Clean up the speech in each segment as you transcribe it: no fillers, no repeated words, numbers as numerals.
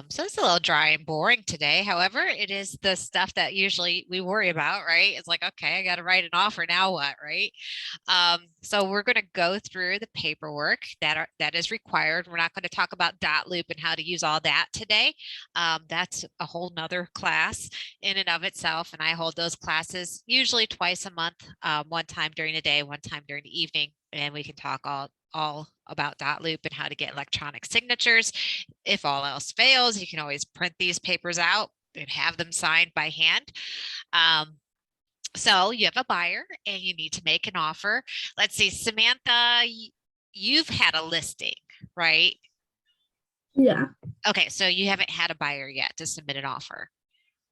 So it's a little dry and boring today. However, it is the stuff that usually we worry about, right? It's like, okay, I got to write an offer. Now what, right? So we're going to go through the paperwork that is required. We're not going to talk about dot loop and how to use all that today. That's a whole nother class in and of itself, and I hold those classes usually twice a month, one time during the day, one time during the evening, and we can talk all about dot loop and how to get electronic signatures. If all else fails, you can always print these papers out and have them signed by hand. Um, so you have a buyer and you need to make an offer. Let's see, Samantha, you've had a listing, right? Yeah. Okay, so you haven't had a buyer yet to submit an offer.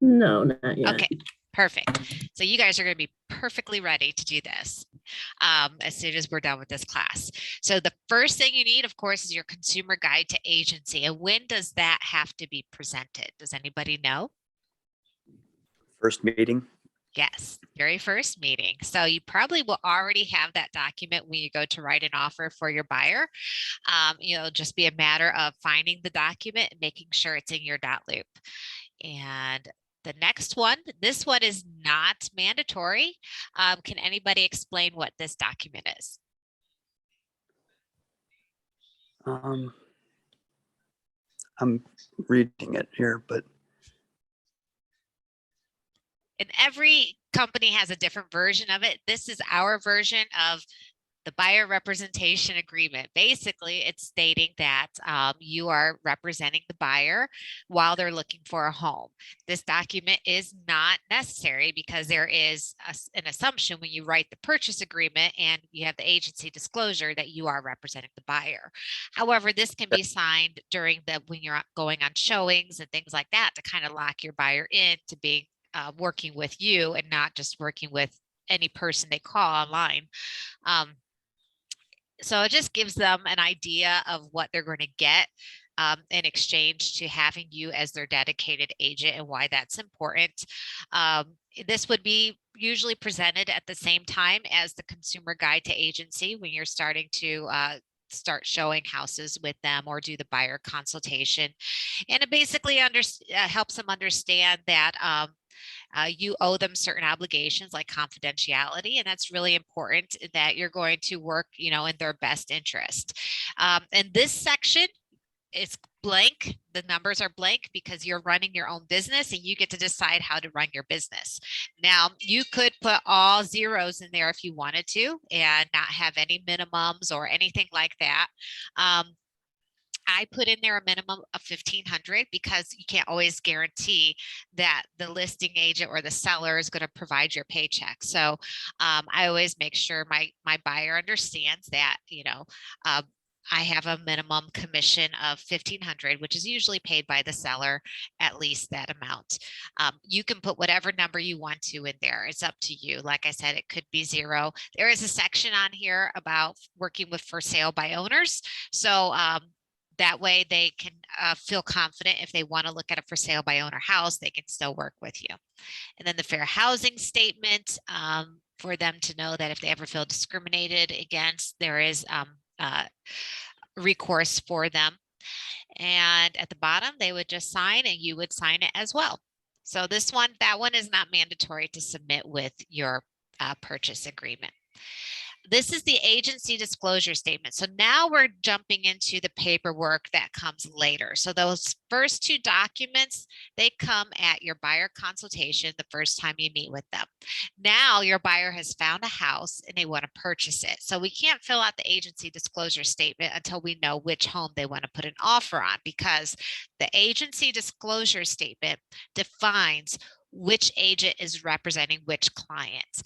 No, not yet. Okay, perfect. So you guys are going to be perfectly ready to do this as soon as we're done with this class. So the first thing you need, of course, is your consumer guide to agency. And when does that have to be presented? Does anybody know? First meeting. Yes, very first meeting. So you probably will already have that document when you go to write an offer for your buyer. Just be a matter of finding the document and making sure it's in your dot loop. And the next one, this one is not mandatory. Can anybody explain what this document is? I'm reading it here, but And every company has a different version of it. This is our version of the buyer representation agreement. Basically, it's stating that you are representing the buyer while they're looking for a home. This document is not necessary because there is an assumption when you write the purchase agreement and you have the agency disclosure that you are representing the buyer. However, this can be signed during when you're going on showings and things like that to kind of lock your buyer into being working with you and not just working with any person they call online. So it just gives them an idea of what they're going to get in exchange to having you as their dedicated agent and why that's important. This would be usually presented at the same time as the consumer guide to agency when you're starting to start showing houses with them or do the buyer consultation. And it basically helps them understand that you owe them certain obligations like confidentiality, and that's really important that you're going to work, in their best interest. And this section is blank. The numbers are blank because you're running your own business and you get to decide how to run your business. Now, you could put all zeros in there if you wanted to and not have any minimums or anything like that. I put in there a minimum of 1,500 because you can't always guarantee that the listing agent or the seller is going to provide your paycheck. So I always make sure my buyer understands that, I have a minimum commission of 1,500, which is usually paid by the seller, at least that amount. You can put whatever number you want to in there. It's up to you. Like I said, it could be zero. There is a section on here about working with for sale by owners. So that way they can feel confident if they want to look at a for sale by owner house, they can still work with you. And then the fair housing statement for them to know that if they ever feel discriminated against, there is recourse for them. And at the bottom, they would just sign and you would sign it as well. So that one is not mandatory to submit with your purchase agreement. This is the agency disclosure statement. So now we're jumping into the paperwork that comes later. So those first two documents, they come at your buyer consultation the first time you meet with them. Now your buyer has found a house and they want to purchase it. So we can't fill out the agency disclosure statement until we know which home they want to put an offer on, because the agency disclosure statement defines which agent is representing which clients.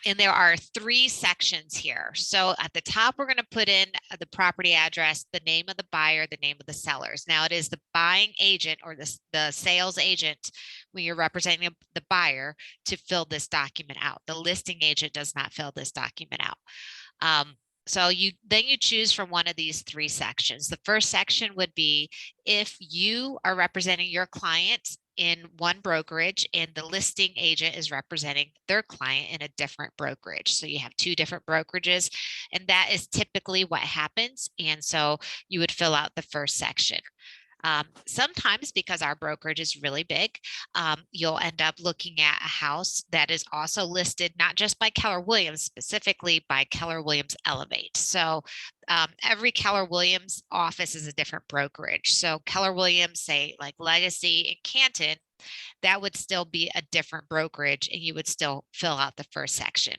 And there are three sections here. So at the top, we're going to put in the property address, the name of the buyer, the name of the sellers. Now it is the buying agent or the sales agent when you're representing the buyer to fill this document out. The listing agent does not fill this document out. So you choose from one of these three sections. The first section would be if you are representing your client in one brokerage and the listing agent is representing their client in a different brokerage. So you have two different brokerages, and that is typically what happens. And so you would fill out the first section. Sometimes, because our brokerage is really big, you'll end up looking at a house that is also listed not just by Keller Williams, specifically by Keller Williams Elevate. So every Keller Williams office is a different brokerage. So Keller Williams, say like Legacy and Canton, that would still be a different brokerage, and you would still fill out the first section.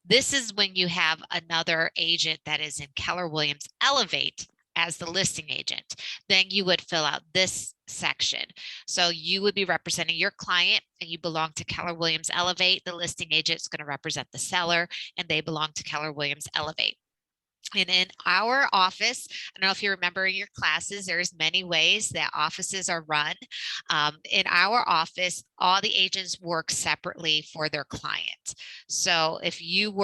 This is when you have another agent that is in Keller Williams Elevate as the listing agent. Then you would fill out this section. So you would be representing your client, and you belong to Keller Williams Elevate. The listing agent is going to represent the seller, and they belong to Keller Williams Elevate. And in our office, I don't know if you remember in your classes, there's many ways that offices are run. In our office, all the agents work separately for their client. So if you're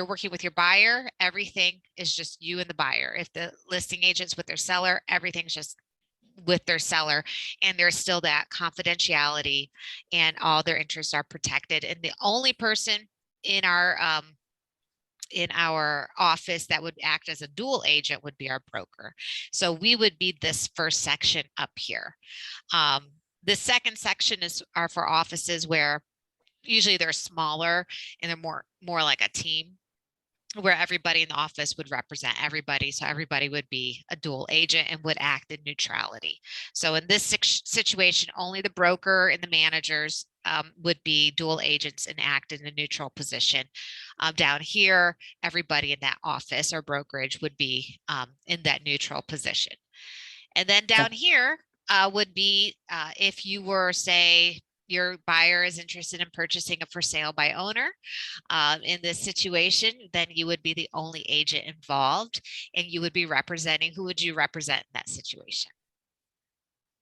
working with your buyer, everything is just you and the buyer. If the listing agent's with their seller, everything's just with their seller, and there's still that confidentiality, and all their interests are protected. And the only person in our office that would act as a dual agent would be our broker. So we would be this first section up here. The second section are for offices where usually they're smaller and they're more like a team, where everybody in the office would represent everybody. So everybody would be a dual agent and would act in neutrality. So in this situation, only the broker and the managers would be dual agents and act in a neutral position. Down here, everybody in that office or brokerage would be in that neutral position. And then down here would be if you were, say, your buyer is interested in purchasing a for sale by owner. In this situation, then you would be the only agent involved, and you would be representing. Who would you represent in that situation?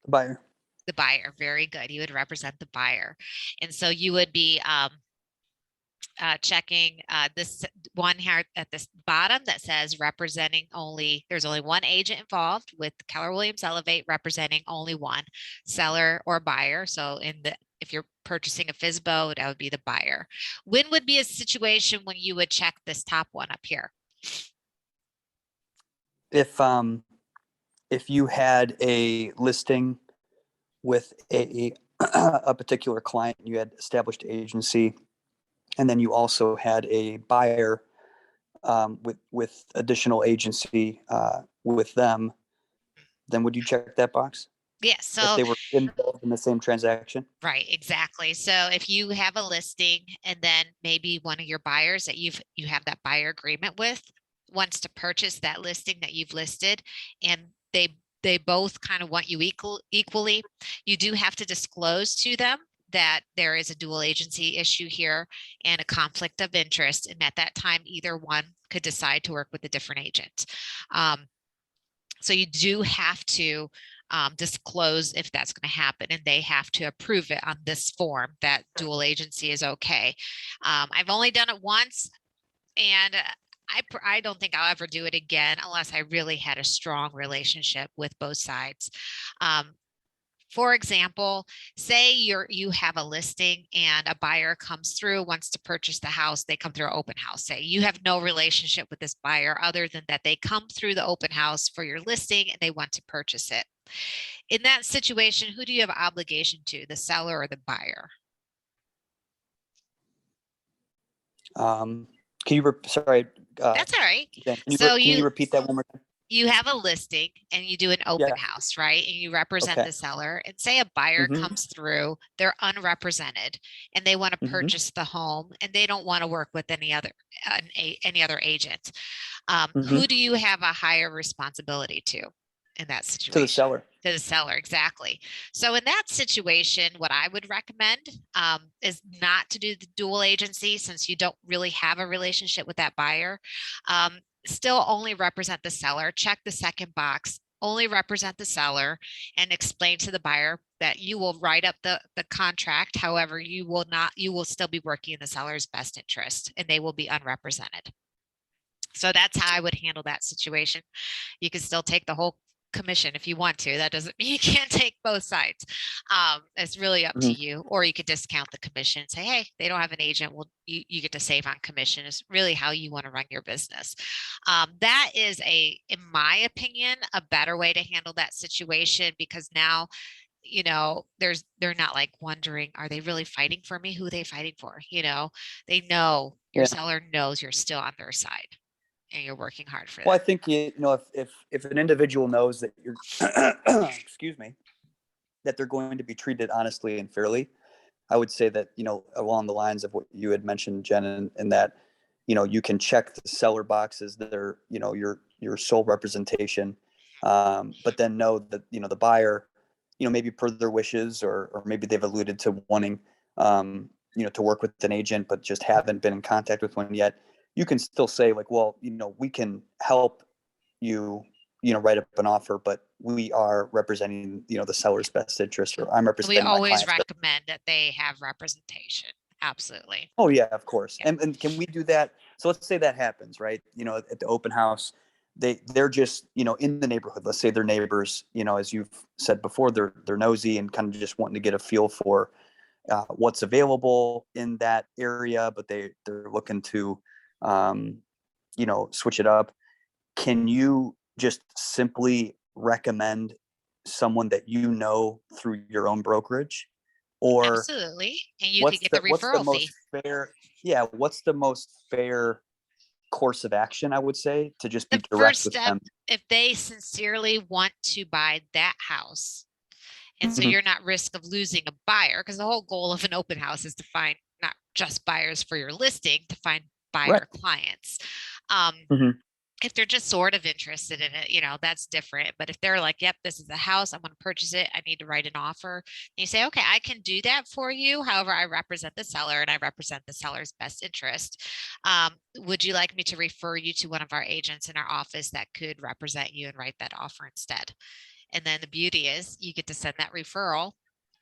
The buyer. The buyer. Very good. You would represent the buyer. And so you would be checking this one here at the bottom that says representing only. There's only one agent involved with Keller Williams Elevate, representing only one seller or buyer. So if you're purchasing a FSBO, that would be the buyer. When would be a situation when you would check this top one up here? If you had a listing with a particular client, you had established agency, and then you also had a buyer with additional agency with them, then would you check that box? Yes. If So they were involved in the same transaction? right, exactly. So if you have a listing, and then maybe one of your buyers that you have that buyer agreement with wants to purchase that listing that you've listed, and they both kind of want you equally, you do have to disclose to them that there is a dual agency issue here and a conflict of interest. And at that time, either one could decide to work with a different agent. So you do have to disclose if that's going to happen, and they have to approve it on this form that dual agency is okay. I've only done it once, and I don't think I'll ever do it again unless I really had a strong relationship with both sides. For example, say you have a listing and a buyer comes through, wants to purchase the house. They come through an open house. Say you have no relationship with this buyer other than that they come through the open house for your listing and they want to purchase it. In that situation, who do you have obligation to, the seller or the buyer? Can you, sorry. That's all right. Jen, So can you repeat that one more time? You have a listing and you do an open Yeah. house, right? And you represent Okay. the seller, and say a buyer Mhm. comes through, they're unrepresented and they want to Mhm. purchase the home, and they don't want to work with any other agent. Mhm. Who do you have a higher responsibility to in that To the situation? seller. To the seller, exactly. So in that situation, what I would recommend is not to do the dual agency, since you don't really have a relationship with that buyer. Still only represent the seller. Check the second box, only represent the seller, and explain to the buyer that you will write up the contract. However, you will still be working in the seller's best interest, and they will be unrepresented. So that's how I would handle that situation. You can still take the whole commission if you want to. That doesn't mean you can't take both sides. It's really up to Mhm. you. Or you could discount the commission and say, hey, they don't have an agent. Well, you get to save on commission. It's really how you want to run your business. That is in my opinion, a better way to handle that situation, because now they're not like wondering, are they really fighting for me? Who are they fighting for? They know your Yeah. seller knows you're still on their side and you're working hard for Well, I them. think, if an individual knows that you're, excuse me, that they're going to be treated honestly and fairly, I would say that, along the lines of what you had mentioned, Jen, and that, you can check the seller boxes that are, your sole representation, but then know that, the buyer, maybe per their wishes, or maybe they've alluded to wanting, to work with an agent, but just haven't been in contact with one yet. You can still say like, well, we can help you, write up an offer, but we are representing, the seller's best interest, or I'm And we representing my always client's best. recommend that they have representation. Absolutely. Oh yeah, of course. Yeah. And can we do that? So let's say that happens, right? At the open house, they're just, in the neighborhood. Let's say they're neighbors, as you've said before, they're nosy and kind of just wanting to get a feel for what's available in that area, but they're looking to, um, switch it up. Can you just simply recommend someone that through your own brokerage? Or Absolutely. And you could what's get the the referral most fee. fair yeah, what's the most fair course of action, I would say, to just be The direct first with step, them? if they sincerely want to buy that house, and so Mhm. you're not risk of losing a buyer, because the whole goal of an open house is to find not just buyers for your listing, to find Right. buyer clients. Um, Mhm. if they're just sort of interested in it, that's different. But if they're like, yep, this is a house, I'm going to purchase it, I need to write an offer. And you say, okay, I can do that for you. However, I represent the seller and I represent the seller's best interest. Would you like me to refer you to one of our agents in our office that could represent you and write that offer instead? And then the beauty is you get to send that referral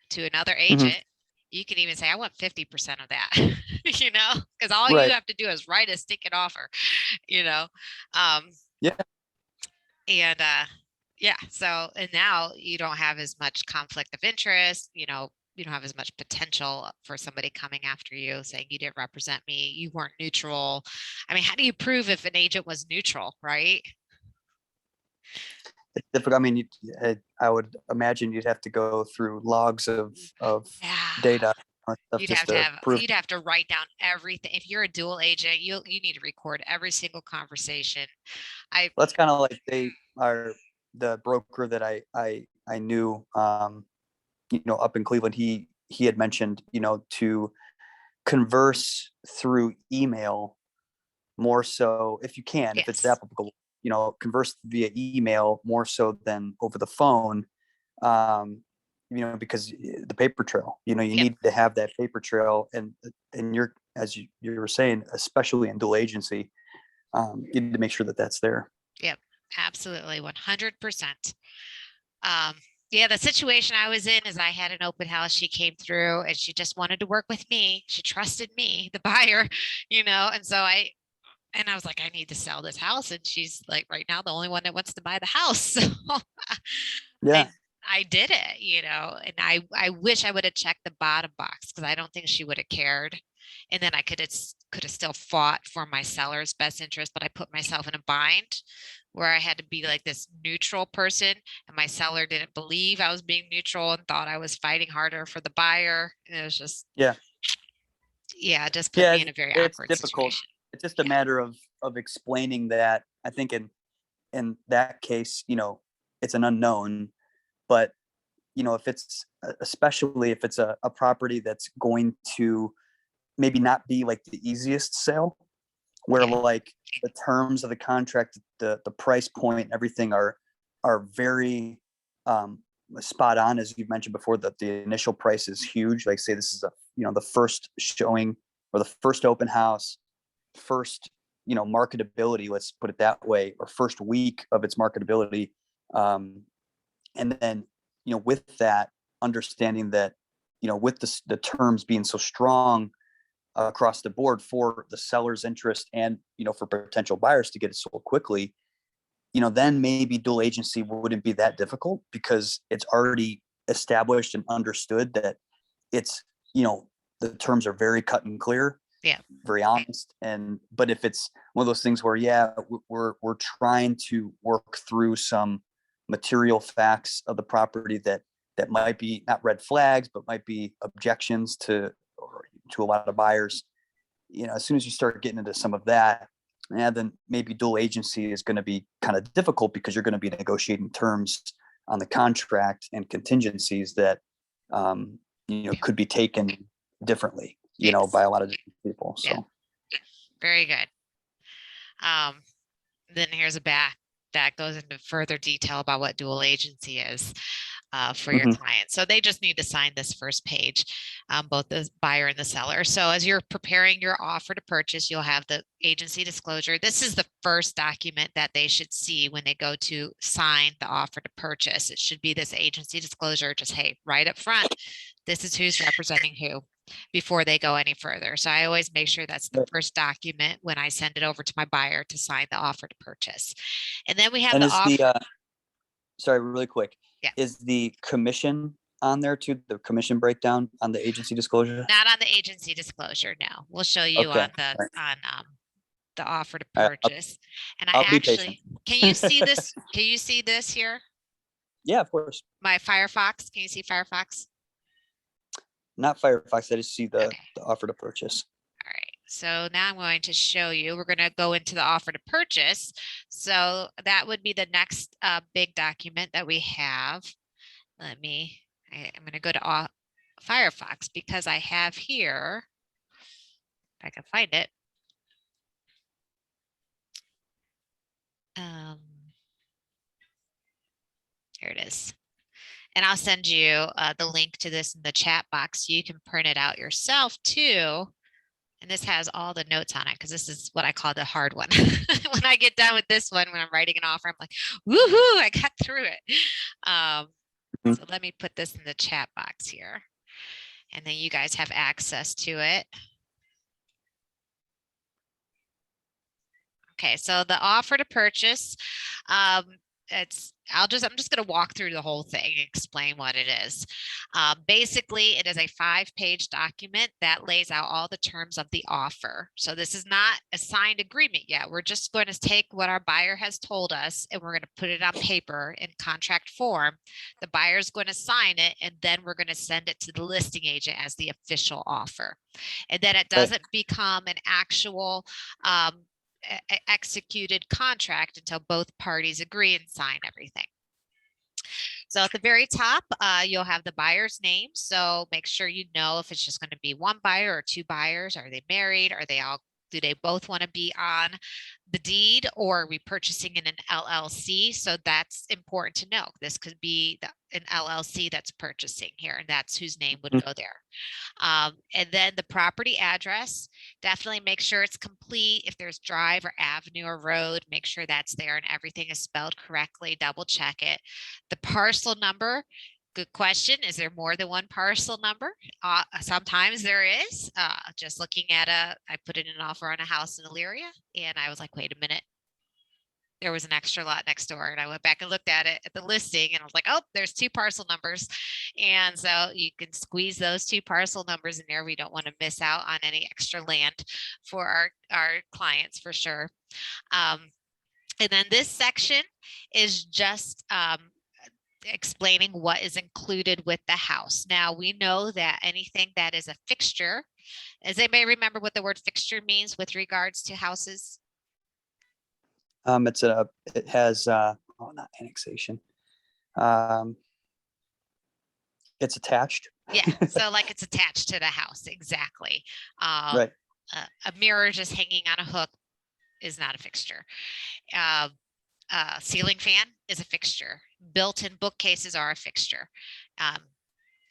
to another Mhm. agent. You can even say, I want 50% of that, because all you Right. have to do is write a stinking offer, you know. Um, Yeah. and yeah, so and now you don't have as much conflict of interest, you don't have as much potential for somebody coming after you saying you didn't represent me, you weren't neutral. I mean, how do you prove if an agent was neutral, right? It's difficult. I mean, I would imagine you'd have to go through logs of Yeah. data and stuff just to prove. You'd have to write down everything. If you're a dual agent, you need to record every single conversation. I That's kind of like they are the broker that I knew, up in Cleveland. He had mentioned, to converse through email more so, if you can, if it's Yes. applicable, converse via email more so than over the phone. um because the paper trail, you Yep. need to have that paper trail, and you're, as you were saying, especially in dual agency, you need to make sure that that's there. Yep. Absolutely. 100%. Um, yeah, the situation I was in is I had an open house. She came through and she just wanted to work with me. She trusted me, the buyer, and so I was like, I need to sell this house. And she's like, right now, the only one that wants to buy the house. So I Yeah. I did it, and I wish I would have checked the bottom box because I don't think she would have cared. And then I could have still fought for my seller's best interest, but I put myself in a bind where I had to be like this neutral person, and my seller didn't believe I was being neutral and thought I was fighting harder for the buyer. And it was just, Yeah. yeah, it just put Yeah, me in a very it's awkward difficult. situation. It's just a Yeah. matter of explaining that. I think in that case, it's an unknown, but if it's, especially if it's a property that's going to maybe not be like the easiest sale, where Yeah. like the terms of the contract, the price point, everything are very spot on, as you mentioned before, that the initial price is huge. Like say this is the first showing, or the first open house, first marketability, let's put it that way, or first week of its marketability. And then with that understanding that, with the terms being so strong across the board for the seller's interest, and for potential buyers to get it sold quickly, then maybe dual agency wouldn't be that difficult because it's already established and understood that it's, the terms are very cut and clear, Yeah. very honest. But if it's one of those things where, we're trying to work through some material facts of the property that might be not red flags, but might be objections to a lot of buyers, as soon as you start getting into some of that, then maybe dual agency is going to be kind of difficult because you're going to be negotiating terms on the contract and contingencies that, could be taken differently, Yes. by a lot of different people. So, Yeah. Very good. Then here's a back that goes into further detail about what dual agency is for your client. So they just need to sign this first page, both the buyer and the seller. So as you're preparing your offer to purchase, you'll have the agency disclosure. This is the first document that they should see when they go to sign the offer to purchase. It should be this agency disclosure, just, hey, right up front, this is who's representing who, before they go any further. So I always make sure that's the first document when I send it over to my buyer to sign the offer to purchase. And then we have the offer. Sorry, really quick. Yeah. Is the commission on there too? The commission breakdown on the agency disclosure? Not on the agency disclosure. No, we'll show you Okay. on the the offer to All right. purchase. And I'll be actually, can you see this? Can you see this here? Yeah, of course. My Firefox. Can you see Firefox? Not Firefox. I just see the Okay. offer to purchase. All right. So now I'm going to show you. We're going to go into the offer to purchase. So that would be the next big document that we have. I'm going to go to Firefox because I have here, if I can find it. Here it is. And I'll send you the link to this in the chat box so you can print it out yourself too. And this has all the notes on it because this is what I call the hard one. When I get done with this one, when I'm writing an offer, I'm like, woohoo, I got through it. So let me put this in the chat box here. And then you guys have access to it. Okay, so the offer to purchase, I'm just going to walk through the whole thing and explain what it is. Basically, it is a 5-page document that lays out all the terms of the offer. So this is not a signed agreement yet. We're just going to take what our buyer has told us and we're going to put it on paper in contract form. The buyer's going to sign it and then we're going to send it to the listing agent as the official offer. And then it doesn't become an actual executed contract until both parties agree and sign everything. So at the very top, you'll have the buyer's name. So make sure you know if it's just going to be one buyer or two buyers. Are they married? Do they both want to be on the deed, or are we purchasing in an LLC? So that's important to know. This could be an LLC that's purchasing here, and that's whose name would go there. And then the property address, definitely make sure it's complete. If there's drive or avenue or road, make sure that's there and everything is spelled correctly. Double check it. The parcel number. Good question. Is there more than one parcel number? Sometimes there is. Just looking at I put in an offer on a house in Elyria, and I was like, wait a minute. There was an extra lot next door, and I went back and looked at it at the listing, and I was like, oh, there's 2 parcel numbers. And so you can squeeze those 2 parcel numbers in there. We don't want to miss out on any extra land for our clients for sure. And then this section is just explaining what is included with the house. Now we know that anything that is a fixture, does anybody remember what the word fixture means with regards to houses? It has not annexation. It's attached. Yeah, so like it's attached to the house, exactly. Right. A mirror just hanging on a hook is not a fixture. Ceiling fan is a fixture. Built-in bookcases are a fixture.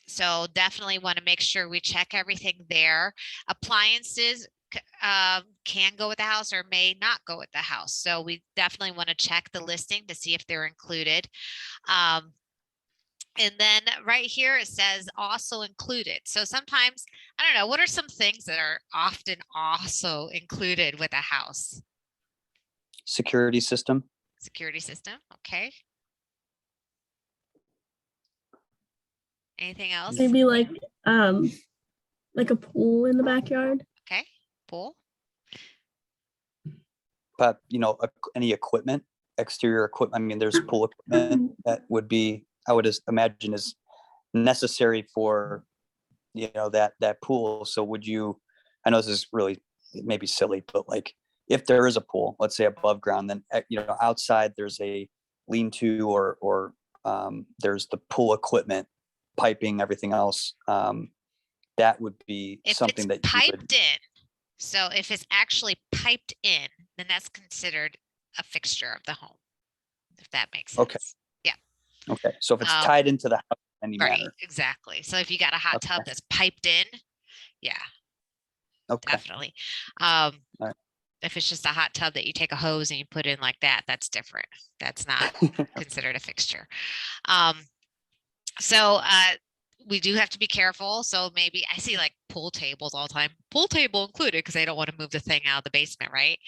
So definitely want to make sure we check everything there. Appliances can go with the house or may not go with the house. So we definitely want to check the listing to see if they're included. And then right here, it says also included. So sometimes, I don't know, what are some things that are often also included with a house? Security system. Security system. Okay. Anything else? Maybe like a pool in the backyard. Okay. Pool. But any equipment, exterior equipment. I mean, there's pool equipment that would be, I would just imagine, is necessary for that pool. So would you? I know this is really maybe silly, but like if there is a pool, let's say above ground, then outside there's a lean-to or there's the pool equipment, piping, everything else. That would be If something it's that you would. piped in, so if it's actually piped in, then that's considered a fixture of the home, if that makes sense. Okay. Yeah. Okay. So if it's tied into the house in any Right, manner. exactly. So if you got a hot Okay. tub that's piped in, yeah, Okay. definitely. Right. If it's just a hot tub that you take a hose and you put in like that, that's different. That's not considered a fixture. So we do have to be careful. So maybe I see like pool tables all the time, pool table included, because they don't want to move the thing out of the basement, right?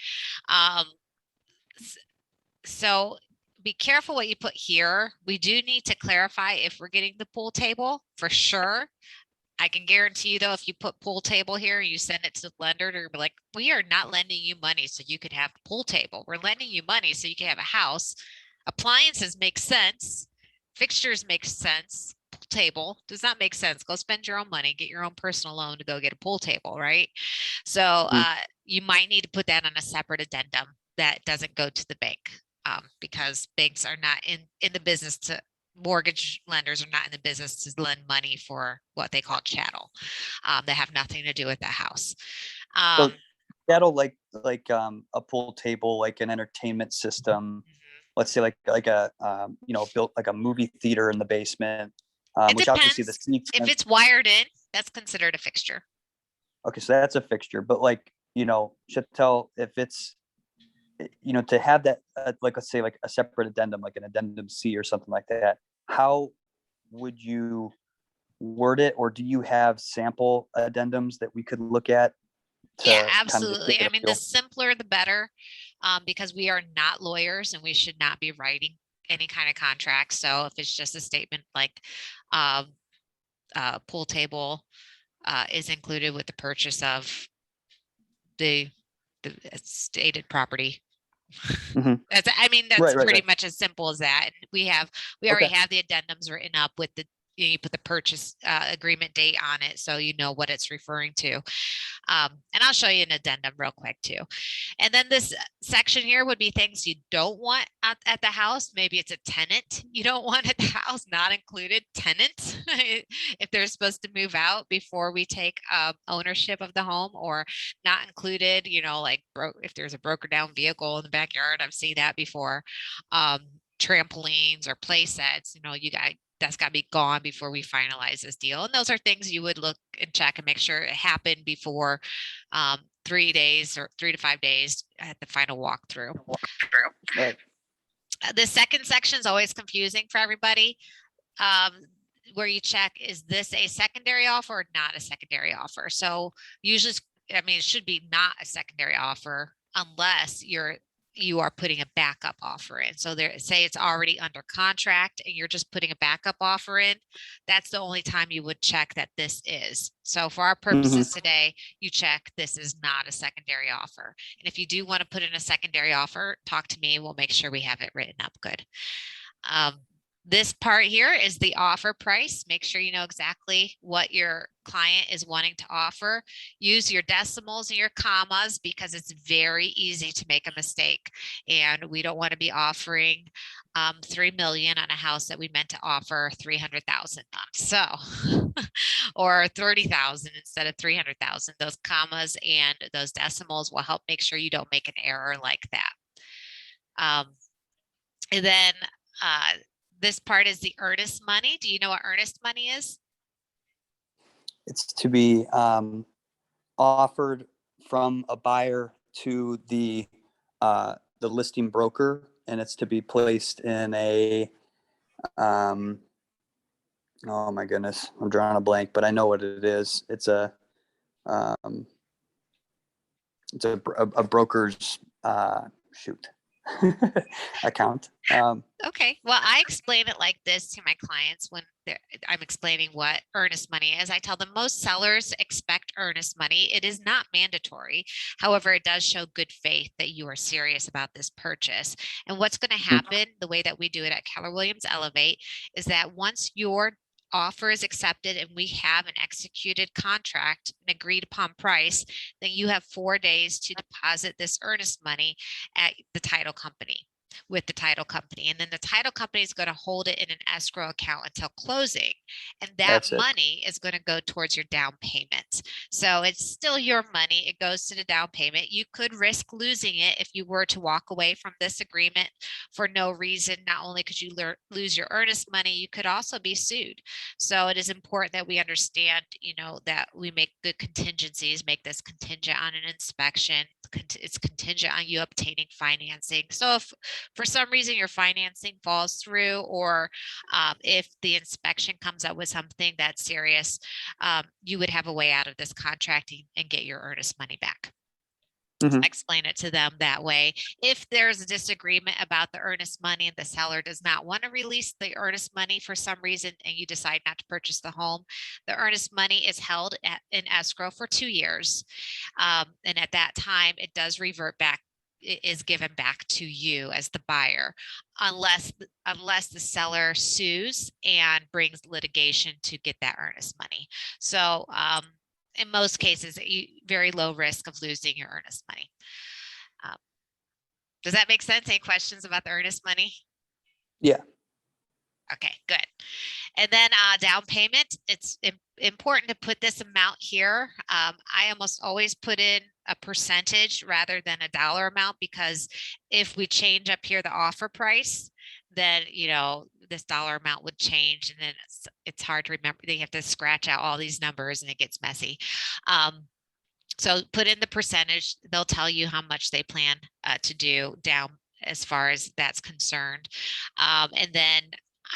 So be careful what you put here. We do need to clarify if we're getting the pool table for sure. I can guarantee you though, if you put pool table here, you send it to the lender, they're like, we are not lending you money so you could have a pool table. We're lending you money so you can have a house. Appliances make sense. Fixtures make sense. Pool table does not make sense. Go spend your own money, get your own personal loan to go get a pool table, right? So you might need to put that on a separate addendum that doesn't go to the bank, because banks are not in the business to, mortgage lenders are not in the business to lend money for what they call chattel, that have nothing to do with the house. So chattel, like a pool table, like an entertainment system. Let's say like a built like a movie theater in the basement, It which obviously the depends. seats. If it's wired in, that's considered a fixture. Okay, so that's a fixture. But like Chattel, if it's to have that, like let's say like a separate addendum, like an addendum C or something like that, how would you word it? Or do you have sample addendums that we could look at Yeah, to kind of absolutely. I mean, the feel? simpler the better, because we are not lawyers and we should not be writing any kind of contract. So if it's just a statement like pool table is included with the purchase of the stated property. That's, I mean, that's pretty much as simple as that. We already have the addendums written up with you put the purchase agreement date on it, so you know what it's referring to. And I'll show you an addendum real quick too. And then this section here would be things you don't want at the house. Maybe it's a tenant you don't want at the house, not included. Tenants, if they're supposed to move out before we take ownership of the home, or not included, like if there's a broken down vehicle in the backyard, I've seen that before. Trampolines or play sets, that's got to be gone before we finalize this deal. And those are things you would look and check and make sure it happened before 3 days or 3 to 5 days at the final walkthrough. Right. The second section is always confusing for everybody, where you check, is this a secondary offer or not a secondary offer? So usually, it should be not a secondary offer unless you are putting a backup offer in. So say it's already under contract and you're just putting a backup offer in. That's the only time you would check that this is. So for our purposes today, you check this is not a secondary offer. And if you do want to put in a secondary offer, talk to me. We'll make sure we have it written up good. This part here is the offer price. Make sure you know exactly what your client is wanting to offer. Use your decimals and your commas, because it's very easy to make a mistake. And we don't want to be offering 3 million on a house that we meant to offer 300,000 on. So, or 30,000 instead of 300,000. Those commas and those decimals will help make sure you don't make an error like that. And then this part is the earnest money. Do you know what earnest money is? It's to be offered from a buyer to the listing broker, and it's to be placed in a oh my goodness, I'm drawing a blank, but I know what it is. It's a broker's shoot. account. Okay. Well, I explain it like this to my clients when I'm explaining what earnest money is. I tell them most sellers expect earnest money. It is not mandatory. However, it does show good faith that you are serious about this purchase. And what's going to happen, the way that we do it at Keller Williams Elevate, is that once your offer is accepted and we have an executed contract, an agreed upon price, then you have 4 days to deposit this earnest money at the title company with the title company. And then the title company is going to hold it in an escrow account until closing. And that That's it. money is going to go towards your down payment. So it's still your money. It goes to the down payment. You could risk losing it if you were to walk away from this agreement for no reason. Not only could you lose your earnest money, you could also be sued. So it is important that we understand, that we make good contingencies, make this contingent on an inspection. It's contingent on you obtaining financing. So if for some reason your financing falls through, or if the inspection comes up with something that's serious, you would have a way out of this contracting and get your earnest money back. Mhm. I explain it to them that way. If there's a disagreement about the earnest money and the seller does not want to release the earnest money for some reason and you decide not to purchase the home, the earnest money is held in escrow for 2 years. And at that time, it does revert back, it is given back to you as the buyer, unless the seller sues and brings litigation to get that earnest money. So in most cases, very low risk of losing your earnest money. Does that make sense? Any questions about the earnest money? Yeah. Okay, good. And then down payment, it's important to put this amount here. I almost always put in a percentage rather than a dollar amount, because if we change up here the offer price, then this dollar amount would change, and then it's hard to remember. They have to scratch out all these numbers and it gets messy. So put in the percentage. They'll tell you how much they plan to do down as far as that's concerned. And then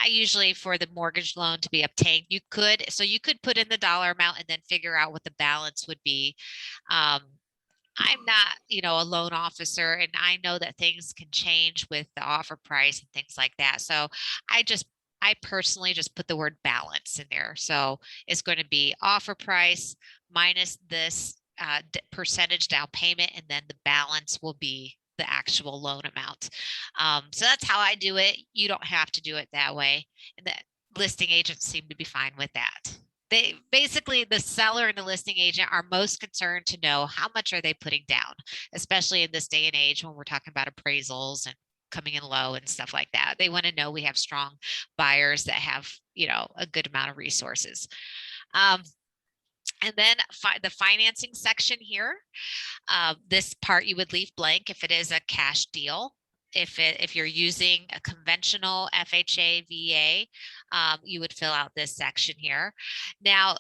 I usually, for the mortgage loan to be obtained, you could put in the dollar amount and then figure out what the balance would be. I'm not, a loan officer, and I know that things can change with the offer price and things like that. So I personally just put the word balance in there. So it's going to be offer price minus this percentage down payment, and then the balance will be the actual loan amount. So that's how I do it. You don't have to do it that way. And the listing agents seem to be fine with that. The seller and the listing agent are most concerned to know how much are they putting down, especially in this day and age when we're talking about appraisals and coming in low and stuff like that. They want to know we have strong buyers that have, a good amount of resources. And then the financing section here, this part you would leave blank if it is a cash deal. If you're using a conventional FHA VA, you would fill out this section here. Now,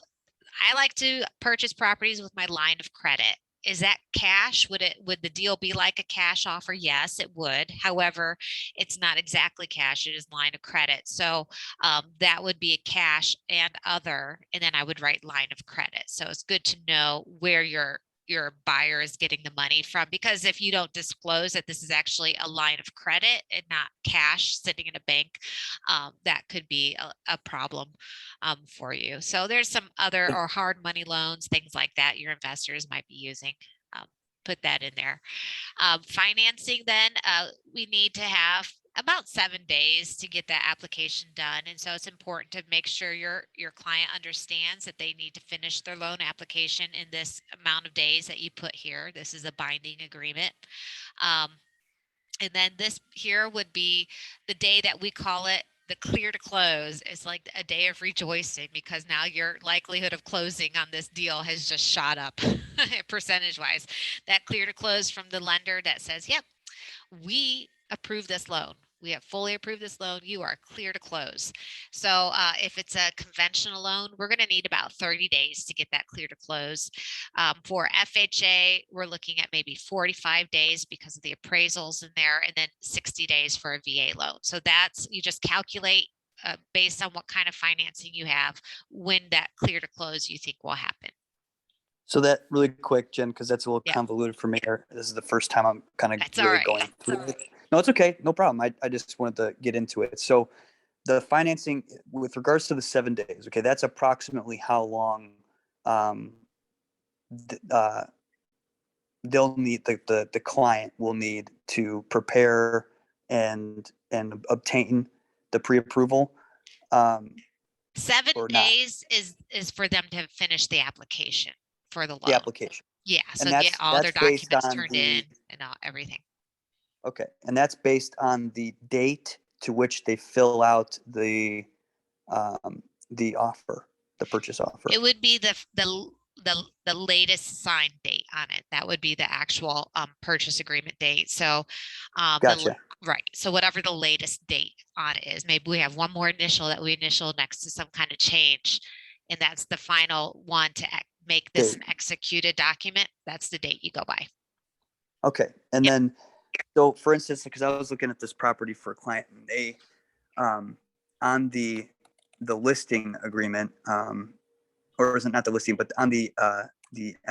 I like to purchase properties with my line of credit. Is that cash? Would the deal be like a cash offer? Yes, it would. However, it's not exactly cash. It is line of credit. So that would be a cash and other, and then I would write line of credit. So it's good to know where your buyer is getting the money from, because if you don't disclose that this is actually a line of credit and not cash sitting in a bank, that could be a problem for you. So there's some other or hard money loans, things like that your investors might be using. Put that in there. Financing, then we need to have about 7 days to get that application done. And so it's important to make sure your client understands that they need to finish their loan application in this amount of days that you put here. This is a binding agreement. And then this here would be the day that we call it the clear to close. It's like a day of rejoicing, because now your likelihood of closing on this deal has just shot up percentage wise. That clear to close from the lender that says, yep, we approve this loan. We have fully approved this loan. You are clear to close. So if it's a conventional loan, we're going to need about 30 days to get that clear to close. For FHA, we're looking at maybe 45 days because of the appraisals in there, and then 60 days for a VA loan. So you just calculate based on what kind of financing you have, when that clear to close you think will happen. So that really quick, Jen, because that's a little convoluted for me. This is the first time I'm kind of really going through it. No, it's okay. No problem. I just wanted to get into it. So the financing with regards to the 7 days, okay, that's approximately how long um, th- uh, they'll need the client will need to prepare and obtain the pre-approval, um, Seven or not days is for them to finish the application for the the loan. application. Yeah, And so get all their that's based documents on turned in the and everything. okay, and that's based on the date to which they fill out um, the offer, the purchase offer. It would be the latest signed date on it. That would be the actual purchase agreement date. So Gotcha. right. So whatever the latest date on it is, maybe we have one more initial that we initial next to some kind of change, and that's the final one to make this an Okay. executed document. That's the date you go by. Okay. And Yep. then, so for instance, because I was looking at this property for a client, and they um, on the listing agreement, or is it not the listing, but on the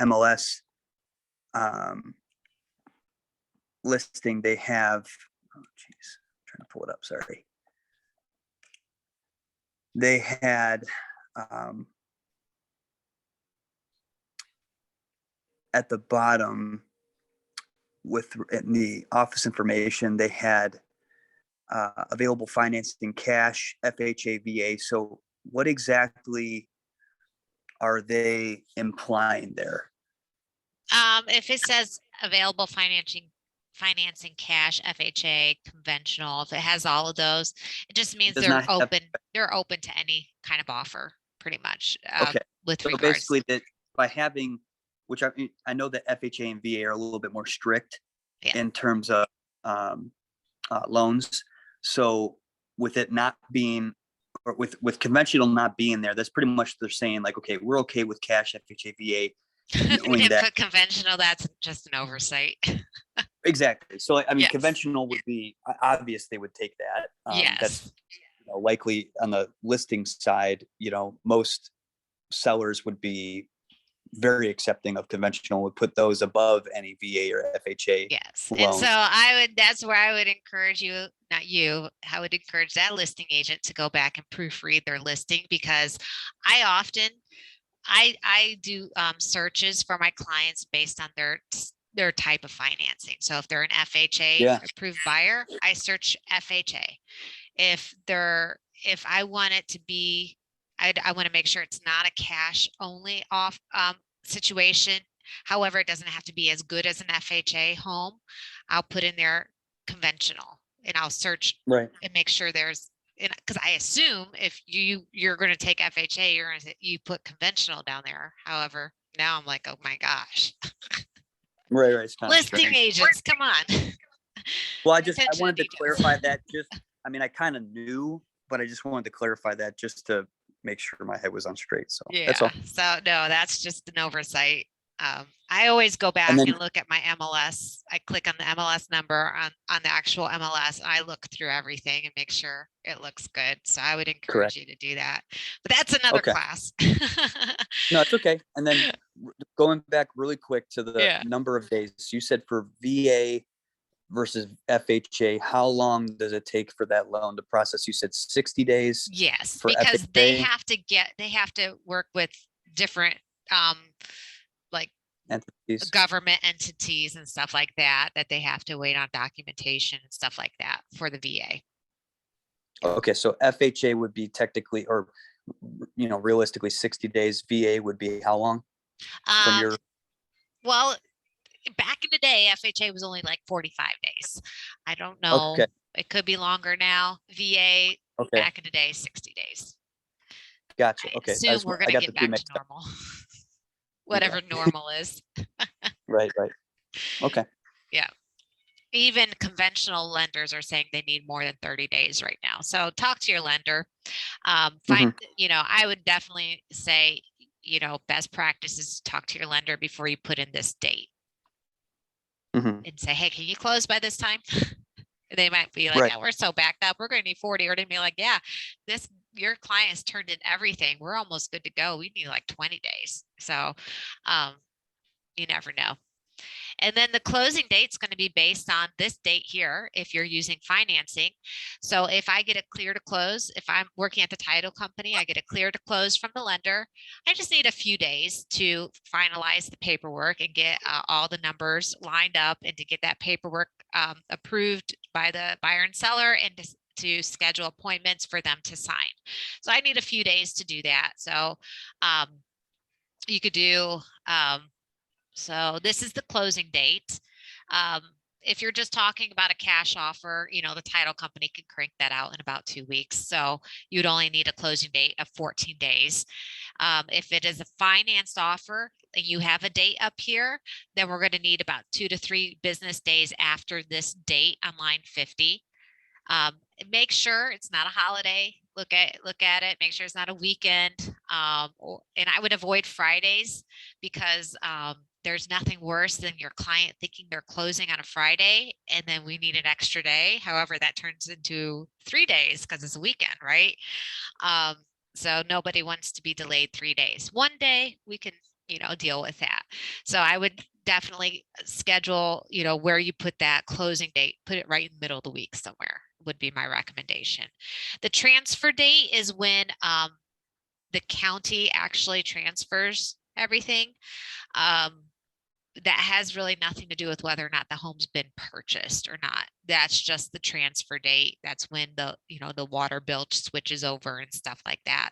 MLS um, listing, they have. Oh, geez, I'm trying to pull it up. Sorry. They had um, at the bottom with in the office information, they had available financing, cash, FHA, VA. So what exactly are they implying there? If it says available financing cash, FHA, conventional, if it has all of those, it just It means does not have. they're open to any kind of offer, pretty much, Okay. with So regards. basically, that by having, which I know that FHA and VA are a little bit more strict Yeah. in terms of um, loans. So with it not being, or with conventional not being there, that's pretty much they're saying like, okay, we're okay with cash, FHA, VA, If we knowing didn't that put conventional, that's just an oversight. exactly. So I mean, Yes. conventional would be obvious they would take that. That's Yes. likely on the listing side. Most sellers would be very accepting of conventional, would put those above any VA or FHA Yes. And so loans. that's where I would encourage you, not you, I would encourage that listing agent to go back and proofread their listing, because I often I do searches for my clients based on their type of financing. So if they're an FHA Yeah. approved buyer, I search FHA. If I want it to be, I want to make sure it's not a cash only off situation. However, it doesn't have to be as good as an FHA home. I'll put in there conventional, and I'll search Right. and make sure there's, because I assume if you're going to take FHA, you put conventional down there. However, now I'm like, oh my gosh, Right. It's kind of listing strange. agents, come on. Well, I Attention to wanted to details. clarify that. I mean, I kind of knew, but I just wanted to clarify that just to make sure my head was on straight. So that's Yeah. all. So no, that's just an oversight. I always go And back then and look at my MLS. I click on the MLS number on the actual MLS, and I look through everything and make sure it looks good. So I would encourage correct. you to do that. But that's another Okay. class. No, it's okay. And then going back really quick to the Yeah. number of days, you said for VA versus FHA, how long does it take for that loan to process? You said 60 days Yes, for because they FHA have to work with different um like entities. government entities and stuff like that they have to wait on documentation and stuff like that for the VA. Okay, so FHA would be technically, or realistically, 60 days. VA would be how long from Um, your? well, back in the day, FHA was only like 45 days. I don't know. Okay. It could be longer now. VA Okay. back in the day, 60 days. Gotcha. I Okay. assume we're going I to got the get two back to mixed up. normal, Yeah. whatever normal is. Right. Okay. Yeah. Even conventional lenders are saying they need more than 30 days right now. So talk to your lender. Mhm. I would definitely say, best practice is to talk to your lender before you put in this date Mhm. and say, hey, can you close by this time? They might be like, Right. oh, we're so backed up. We're going to need 40. Or they'd be like, yeah, your client has turned in everything. We're almost good to go. We need like 20 days. So you never know. And then the closing date is going to be based on this date here if you're using financing. So if I get a clear to close, if I'm working at the title company, I get a clear to close from the lender. I just need a few days to finalize the paperwork and get all the numbers lined up and to get that paperwork approved by the buyer and seller and to schedule appointments for them to sign. So I need a few days to do that. So you could do, so this is the closing date. If you're just talking about a cash offer, you know, the title company can crank that out in about 2 weeks. So you'd only need a closing date of 14 days. If it is a financed offer and you have a date up here, then we're going to need about 2 to 3 business days after this date on line 50. Make sure it's not a holiday. Look at it. Make sure it's not a weekend. And I would avoid Fridays because there's nothing worse than your client thinking they're closing on a Friday and then we need an extra day. However, that turns into 3 days because it's a weekend, right? So nobody wants to be delayed 3 days. 1 day we can, you know, deal with that. So I would definitely schedule, you know, where you put that closing date, put it right in the middle of the week somewhere would be my recommendation. The transfer date is when the county actually transfers everything. That has really nothing to do with whether or not the home's been purchased or not. That's just the transfer date. That's when the, you know, the water bill switches over and stuff like that.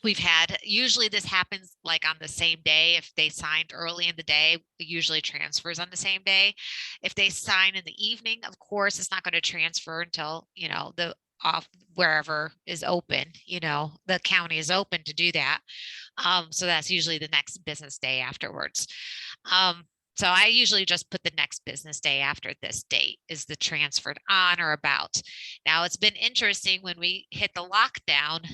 We've had, usually this happens like on the same day. If they signed early in the day, it usually transfers on the same day. If they sign in the evening, of course, it's not going to transfer until, you know, the off wherever is open, you know, the county is open to do that. So that's usually the next business day afterwards. So I usually just put the next business day after this date is the transferred on or about. Now it's been interesting when we hit the lockdown,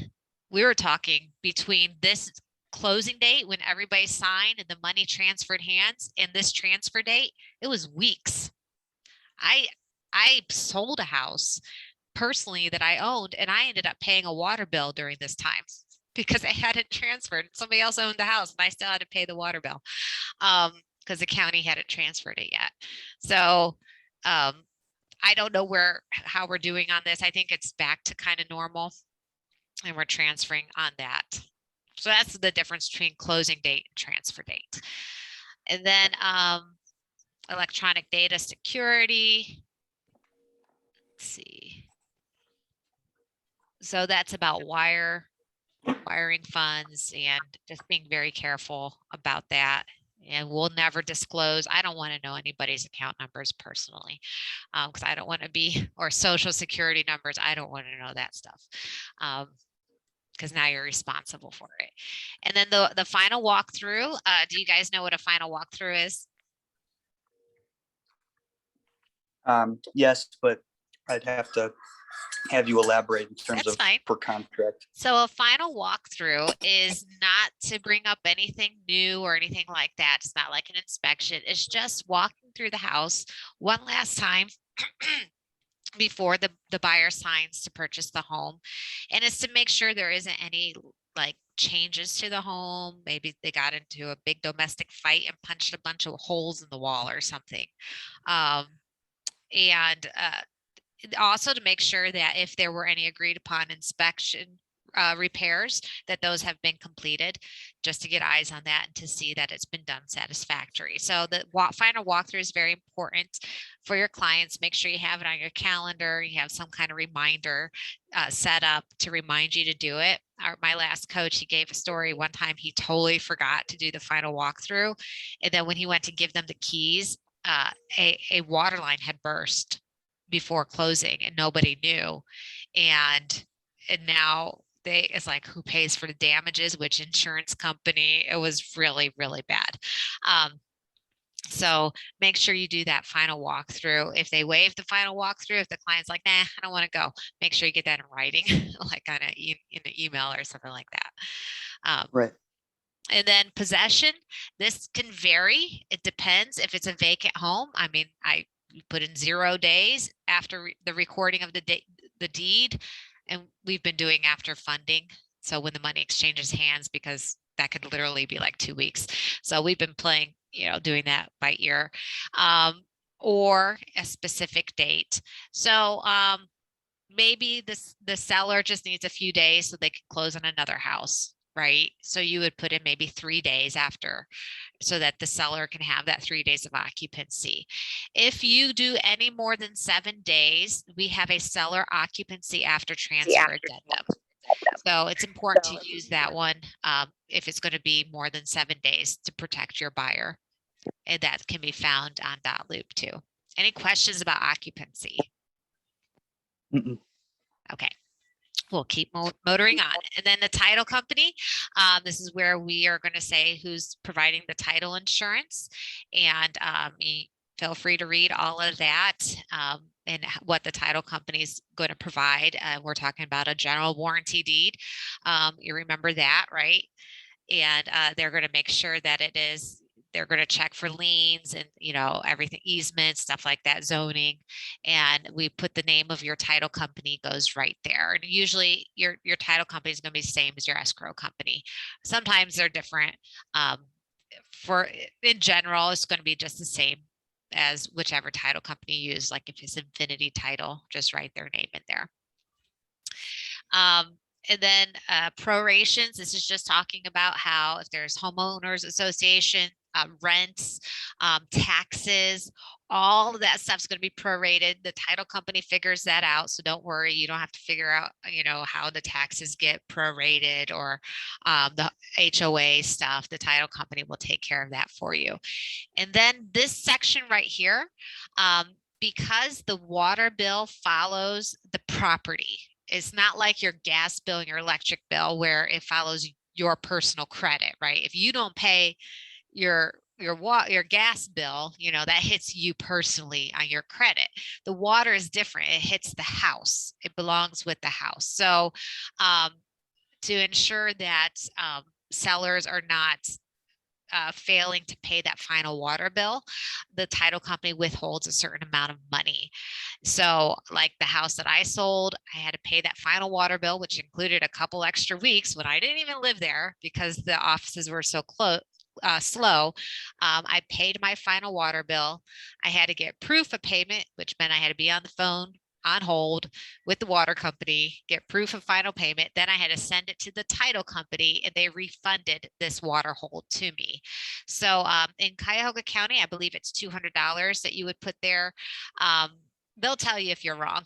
we were talking between this closing date when everybody signed and the money transferred hands and this transfer date, it was weeks. I sold a house personally that I owned and I ended up paying a water bill during this time because I hadn't transferred. Somebody else owned the house and I still had to pay the water bill because the county hadn't transferred it yet. So I don't know how we're doing on this. I think it's back to kind of normal and we're transferring on that. So that's the difference between closing date and transfer date. And then electronic data security. Let's see. So that's about wiring funds and just being very careful about that. And we'll never disclose. I don't want to know anybody's account numbers personally because I don't want to be, or social security numbers. I don't want to know that stuff because now you're responsible for it. And then the final walkthrough. Do you guys know what a final walkthrough is? Yes, but I'd have to have you elaborate in terms That's of fine. per contract. So a final walkthrough is not to bring up anything new or anything like that. It's not like an inspection. It's just walking through the house one last time before the buyer signs to purchase the home. And it's to make sure there isn't any like changes to the home. Maybe they got into a big domestic fight and punched a bunch of holes in the wall or something. And also to make sure that if there were any agreed upon inspection repairs, that those have been completed, just to get eyes on that and to see that it's been done satisfactory. So the final walkthrough is very important for your clients. Make sure you have it on your calendar. You have some kind of reminder set up to remind you to do it. My last coach, he gave a story one time. He totally forgot to do the final walkthrough. And then when he went to give them the keys, a water line had burst before closing and nobody knew. And now it's like, who pays for the damages, which insurance company? It was really, really bad. So make sure you do that final walkthrough. If they waive the final walkthrough, if the client's like, nah, I don't want to go, make sure you get that in writing, like on in an email or something like that. Right. And then possession, this can vary. It depends if it's a vacant home. I mean, I put in 0 days after the recording of the deed, and we've been doing after funding. So when the money exchanges hands, because that could literally be like 2 weeks. So we've been playing, doing that by ear, um, or a specific date. So maybe the seller just needs a few days so they can close on another house, right? So you would put in maybe 3 days after, so that the seller can have that 3 days of occupancy. If you do any more than 7 days, we have a seller occupancy after transfer addendum. So it's important to use that one if it's going to be more than 7 days to protect your buyer. And that can be found on .loop too. Any questions about occupancy? Mm-mm. Okay. We'll keep motoring on. And then the title company, this is where we are going to say who's providing the title insurance. And feel free to read all of that and what the title company is going to provide. We're talking about a general warranty deed. You remember that, right? And they're going to make sure that they're going to check for liens and everything, easements, stuff like that, zoning. And we put the name of your title company goes right there. And usually your title company is going to be the same as your escrow company. Sometimes they're different. In general, it's going to be just the same as whichever title company you use. Like if it's Infinity Title, just write their name in there. And then prorations, this is just talking about how if there's homeowners association, rents, taxes, all of that stuff's going to be prorated. The title company figures that out. So don't worry, you don't have to figure out, how the taxes get prorated or the HOA stuff. The title company will take care of that for you. And then this section right here, because the water bill follows the property. It's not like your gas bill and your electric bill where it follows your personal credit, right? If you don't pay your gas bill, that hits you personally on your credit. The water is different. It hits the house. It belongs with the house. So to ensure that sellers are not failing to pay that final water bill, the title company withholds a certain amount of money. So like the house that I sold, I had to pay that final water bill, which included a couple extra weeks when I didn't even live there because the offices were so slow. I paid my final water bill. I had to get proof of payment, which meant I had to be on the phone on hold with the water company, get proof of final payment. Then I had to send it to the title company and they refunded this water hold to me. So in Cuyahoga County, I believe it's $200 that you would put there. They'll tell you if you're wrong.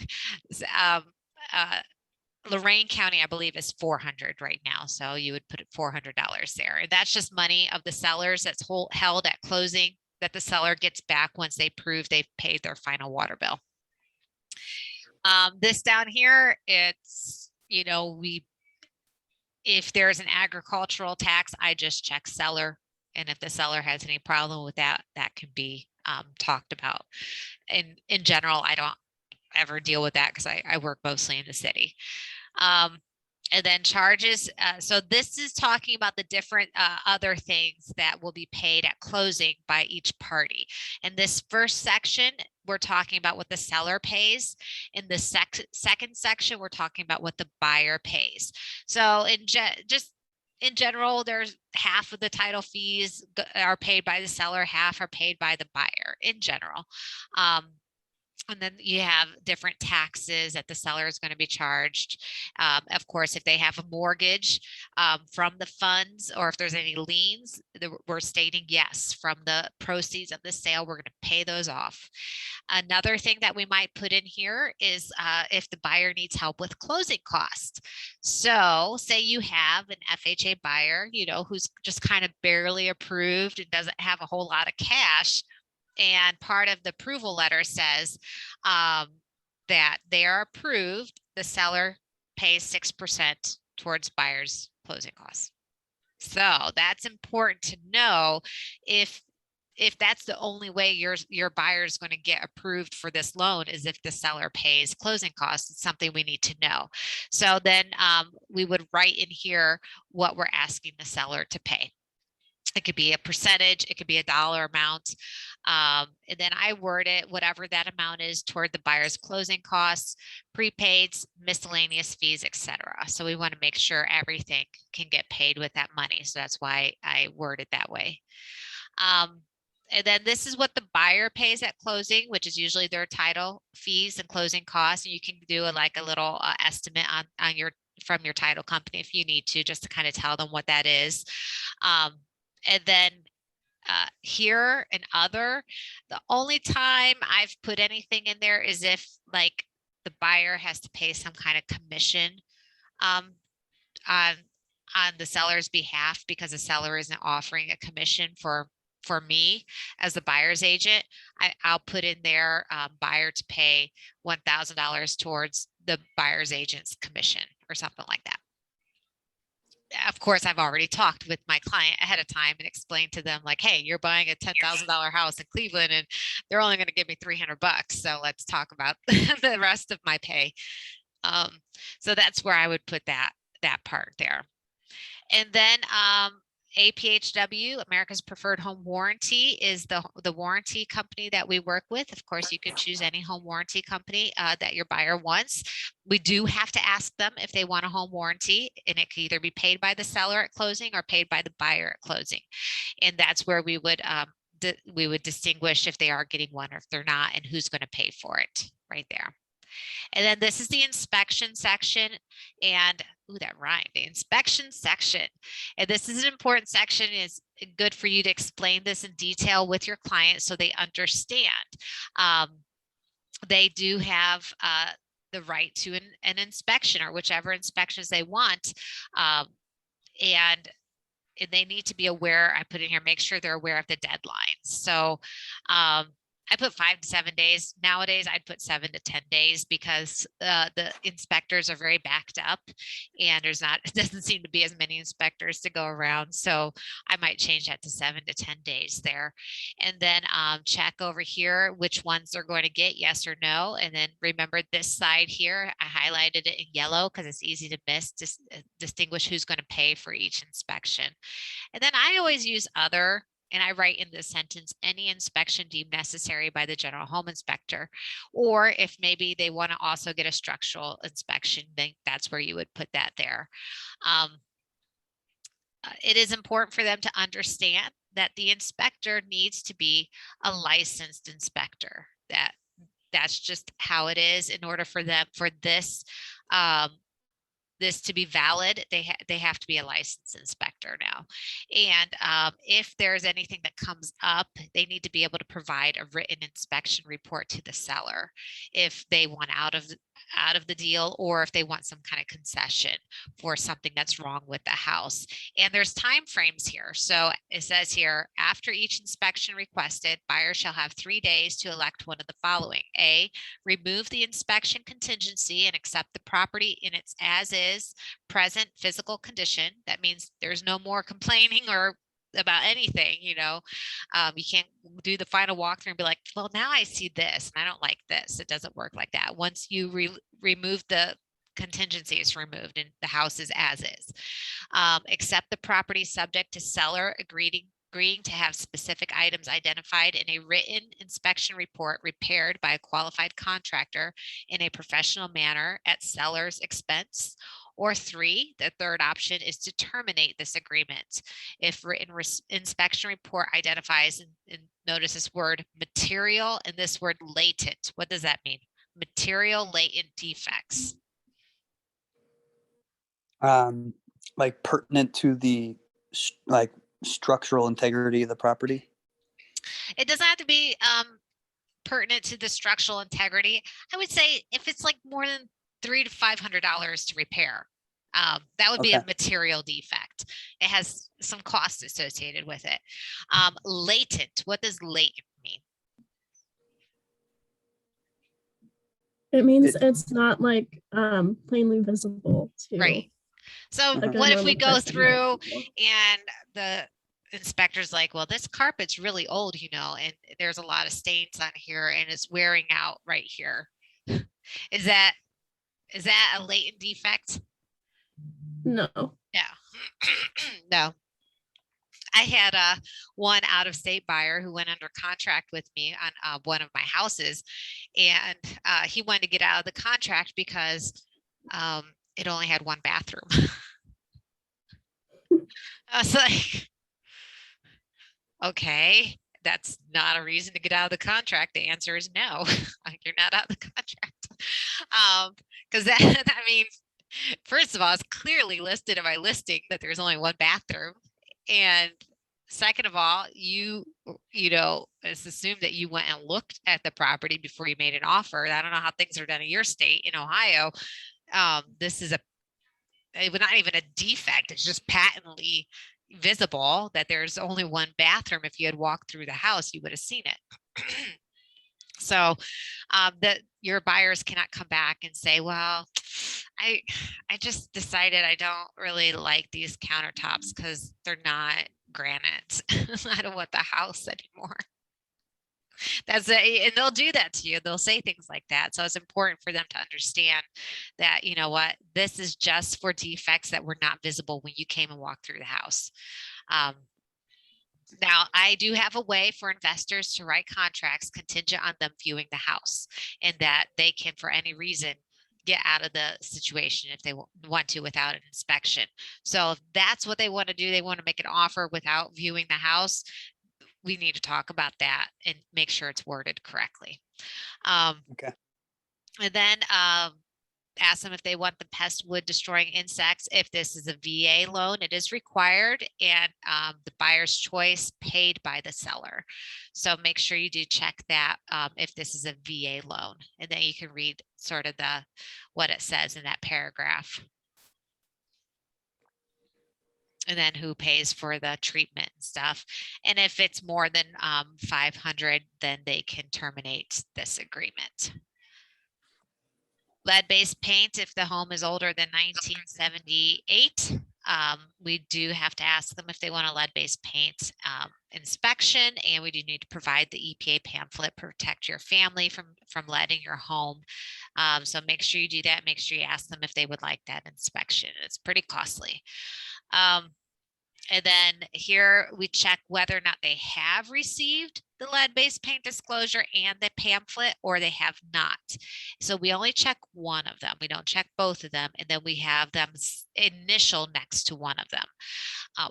Lorain County, I believe, is 400 right now. So you would put $400 there. And that's just money of the sellers that's held at closing that the seller gets back once they prove they've paid their final water bill. This down here, it's, if there's an agricultural tax, I just check seller. And if the seller has any problem with that, that can be talked about. And in general, I don't ever deal with that because I work mostly in the city. And then charges. So this is talking about the different other things that will be paid at closing by each party. In this first section, we're talking about what the seller pays. In the second section, we're talking about what the buyer pays. So just in general, there's half of the title fees are paid by the seller, half are paid by the buyer in general. And then you have different taxes that the seller is going to be charged. Of course, if they have a mortgage from the funds or if there's any liens, we're stating yes, from the proceeds of the sale, we're going to pay those off. Another thing that we might put in here is if the buyer needs help with closing costs. So say you have an FHA buyer, who's just kind of barely approved and doesn't have a whole lot of cash. And part of the approval letter says that they are approved, the seller pays 6% towards buyer's closing costs. So that's important to know if that's the only way your buyer is going to get approved for this loan is if the seller pays closing costs. It's something we need to know. So then we would write in here what we're asking the seller to pay. It could be a percentage, it could be a dollar amount. And then I word it, whatever that amount is toward the buyer's closing costs, prepaids, miscellaneous fees, etc. So we want to make sure everything can get paid with that money. So that's why I word it that way. And then this is what the buyer pays at closing, which is usually their title fees and closing costs. And you can do like a little estimate on your from your title company if you need to, just to kind of tell them what that is. And then here and other, the only time I've put anything in there is if like the buyer has to pay some kind of commission um, on the seller's behalf because the seller isn't offering a commission for me as the buyer's agent. I'll put in there buyer to pay $1,000 towards the buyer's agent's commission or something like that. Of course, I've already talked with my client ahead of time and explained to them like, hey, you're buying a $10,000 house in Cleveland and they're only going to give me $300. So let's talk about the rest of my pay. So that's where I would put that part there. And then APHW, America's Preferred Home Warranty, is the warranty company that we work with. Of course, you can choose any home warranty company that your buyer wants. We do have to ask them if they want a home warranty, and it can either be paid by the seller at closing or paid by the buyer at closing. And that's where we would distinguish if they are getting one or if they're not, and who's going to pay for it right there. And then this is the inspection section, and ooh, that rhymed, the inspection section. And this is an important section. It's good for you to explain this in detail with your client so they understand. They do have the right to an inspection or whichever inspections they want. And they need to be aware, I put in here, make sure they're aware of the deadlines. So I put 5 to 7 days. Nowadays, I'd put 7 to 10 days because the inspectors are very backed up and it doesn't seem to be as many inspectors to go around. So I might change that to 7 to 10 days there. And then check over here which ones they're going to get, yes or no. And then remember this side here, I highlighted it in yellow because it's easy to miss, distinguish who's going to pay for each inspection. And then I always use other, and I write in this sentence, any inspection deemed necessary by the general home inspector. Or if maybe they want to also get a structural inspection, then that's where you would put that there. It is important for them to understand that the inspector needs to be a licensed inspector. That's just how it is. In order for them, for this to be valid, they have to be a licensed inspector now. And if there's anything that comes up, they need to be able to provide a written inspection report to the seller if they want out of the deal, or if they want some kind of concession for something that's wrong with the house. And there's time frames here. So it says here, after each inspection requested, buyer shall have 3 days to elect one of the following. A, remove the inspection contingency and accept the property in its as is present physical condition. That means there's no more complaining or about anything, you can't do the final walkthrough and be like, well, now I see this and I don't like this. It doesn't work like that. Once you remove the contingency, is removed and the house is as is. Accept the property subject to seller agreeing to have specific items identified in a written inspection report prepared by a qualified contractor in a professional manner at seller's expense. Or 3, the third option is to terminate this agreement. If written inspection report identifies, and notice this word material and this word latent. What does that mean? Material latent defects. Like pertinent to the structural integrity of the property. It doesn't have to be pertinent to the structural integrity. I would say if it's like more than $300 to $500 to repair, that would be a material defect. It has some costs associated with it. Latent. What does latent mean? It means it's not like plainly visible to. Right. So like what if we go person, through and the inspector's like, well, this carpet's really old, and there's a lot of stains on here and it's wearing out right here. Is that a latent defect? No. No. I had one out-of-state buyer who went under contract with me on one of my houses, and he wanted to get out of the contract because it only had one bathroom. I was like, okay. that's not a reason to get out of the contract. The answer is no. You're not out of the contract. Because that, I mean, first of all, it's clearly listed in my listing that there's only one bathroom. And second of all, you know, it's assumed that you went and looked at the property before you made an offer. I don't know how things are done in your state. In Ohio, this is not even a defect. It's just patently visible that there's only one bathroom. If you had walked through the house, you would have seen it. So that your buyers cannot come back and say, well, I just decided I don't really like these countertops because they're not granite. I don't want the house anymore. And they'll do that to you. They'll say things like that. So it's important for them to understand that, you know what, this is just for defects that were not visible when you came and walked through the house. Now, I do have a way for investors to write contracts contingent on them viewing the house, and that they can, for any reason, get out of the situation if they want to without an inspection. So if that's what they want to do, they want to make an offer without viewing the house, we need to talk about that and make sure it's worded correctly. Okay. And then ask them if they want the pest wood destroying insects. If this is a VA loan, it is required, and the buyer's choice paid by the seller. So make sure you do check that if this is a VA loan, and then you can read sort of what it says in that paragraph. And then who pays for the treatment and stuff. And if it's more than 500, then they can terminate this agreement. Lead-based paint, if the home is older than 1978, we do have to ask them if they want a lead-based paint inspection, and we do need to provide the EPA pamphlet, protect your family from lead in your home. So make sure you do that. Make sure you ask them if they would like that inspection. It's pretty costly. And then here we check whether or not they have received the lead-based paint disclosure and the pamphlet, or they have not. So we only check one of them. We don't check both of them. And then we have them initial next to one of them,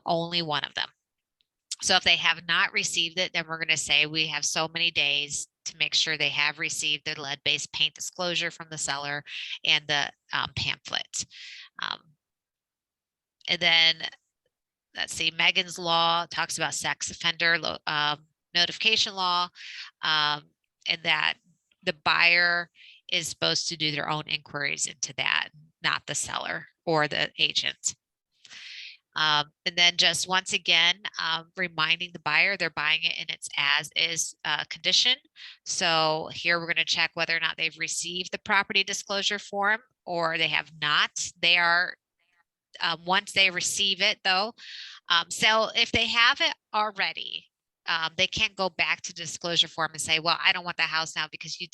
only one of them. So if they have not received it, then we're going to say we have so many days to make sure they have received the lead-based paint disclosure from the seller and the pamphlet. And then let's see, Megan's Law talks about sex offender notification law, and that the buyer is supposed to do their own inquiries into that, not the seller or the agent. And then just once again, reminding the buyer they're buying it in its as-is condition. So here we're going to check whether or not they've received the property disclosure form, or they have not. They are once they receive it though. So if they have it already, they can't go back to disclosure form and say, well, I don't want the house now because you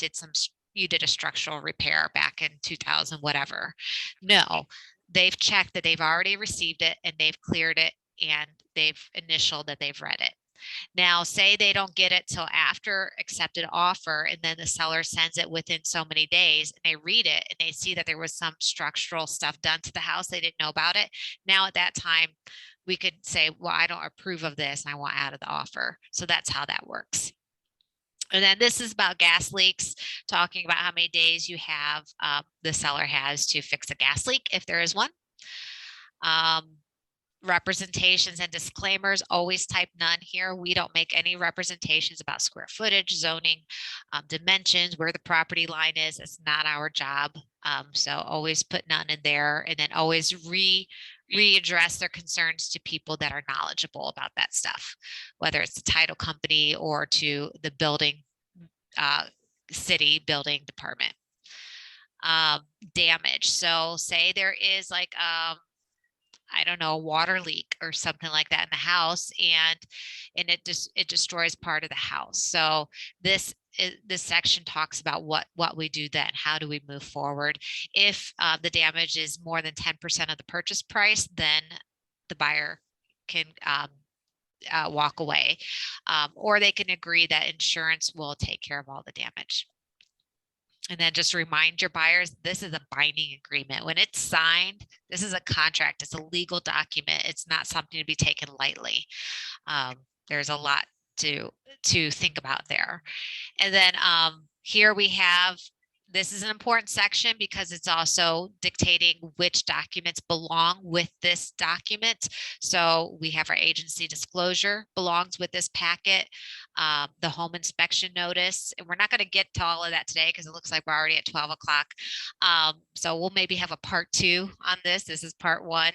did a structural repair back in 2000, whatever. No, they've checked that they've already received it and they've cleared it and they've initialed that they've read it. Now, say they don't get it till after accepted offer, and then the seller sends it within so many days, and they read it and they see that there was some structural stuff done to the house. They didn't know about it. Now at that time, we could say, well, I don't approve of this and I want out of the offer. So that's how that works. And then this is about gas leaks, talking about how many days you have, the seller has to fix a gas leak if there is one. Representations and disclaimers, always type none here. We don't make any representations about square footage, zoning, dimensions, where the property line is. It's not our job. So always put none in there, and then always readdress their concerns to people that are knowledgeable about that stuff, whether it's the title company or to the building, city building department. Damage. So say there is like, I don't know, a water leak or something like that in the house, and it destroys part of the house. So this section talks about what we do then. How do we move forward? If the damage is more than 10% of the purchase price, then the buyer can walk away, or they can agree that insurance will take care of all the damage. And then just remind your buyers, this is a binding agreement. When it's signed, this is a contract. It's a legal document. It's not something to be taken lightly. There's a lot to think about there. And then here we have, this is an important section because it's also dictating which documents belong with this document. So we have our agency disclosure belongs with this packet, the home inspection notice, and we're not going to get to all of that today because it looks like we're already at 12 o'clock. So we'll maybe have a part 2 on this. This is part 1.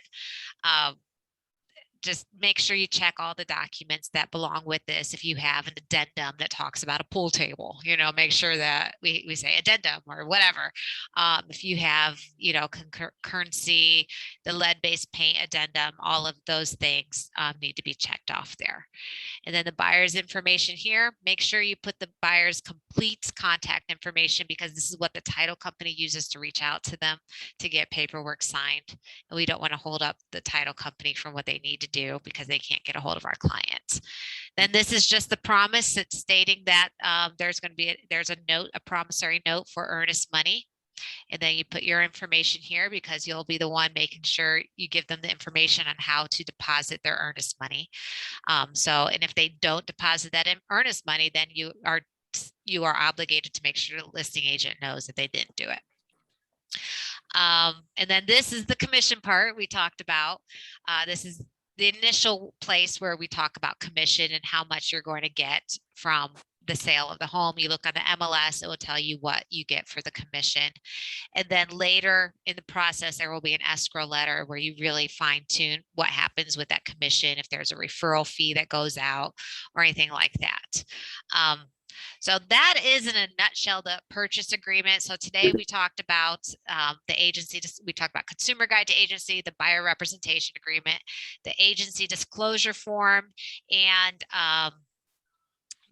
Just make sure you check all the documents that belong with this. If you have an addendum that talks about a pool table, make sure that we say addendum or whatever. If you have, concurrency, the lead-based paint addendum, all of those things need to be checked off there. And then the buyer's information here, make sure you put the buyer's complete contact information because this is what the title company uses to reach out to them to get paperwork signed. And we don't want to hold up the title company from what they need to do because they can't get a hold of our clients. Then this is just the promise. It's stating that there's a note, a promissory note for earnest money. And then you put your information here because you'll be the one making sure you give them the information on how to deposit their earnest money. And if they don't deposit that in earnest money, then you are obligated to make sure the listing agent knows that they didn't do it. And then this is the commission part we talked about. This is the initial place where we talk about commission and how much you're going to get from the sale of the home. You look on the MLS, it will tell you what you get for the commission. And then later in the process, there will be an escrow letter where you really fine tune what happens with that commission, if there's a referral fee that goes out or anything like that. So that is in a nutshell the purchase agreement. So today we talked about the agency, we talked about consumer guide to agency, the buyer representation agreement, the agency disclosure form, and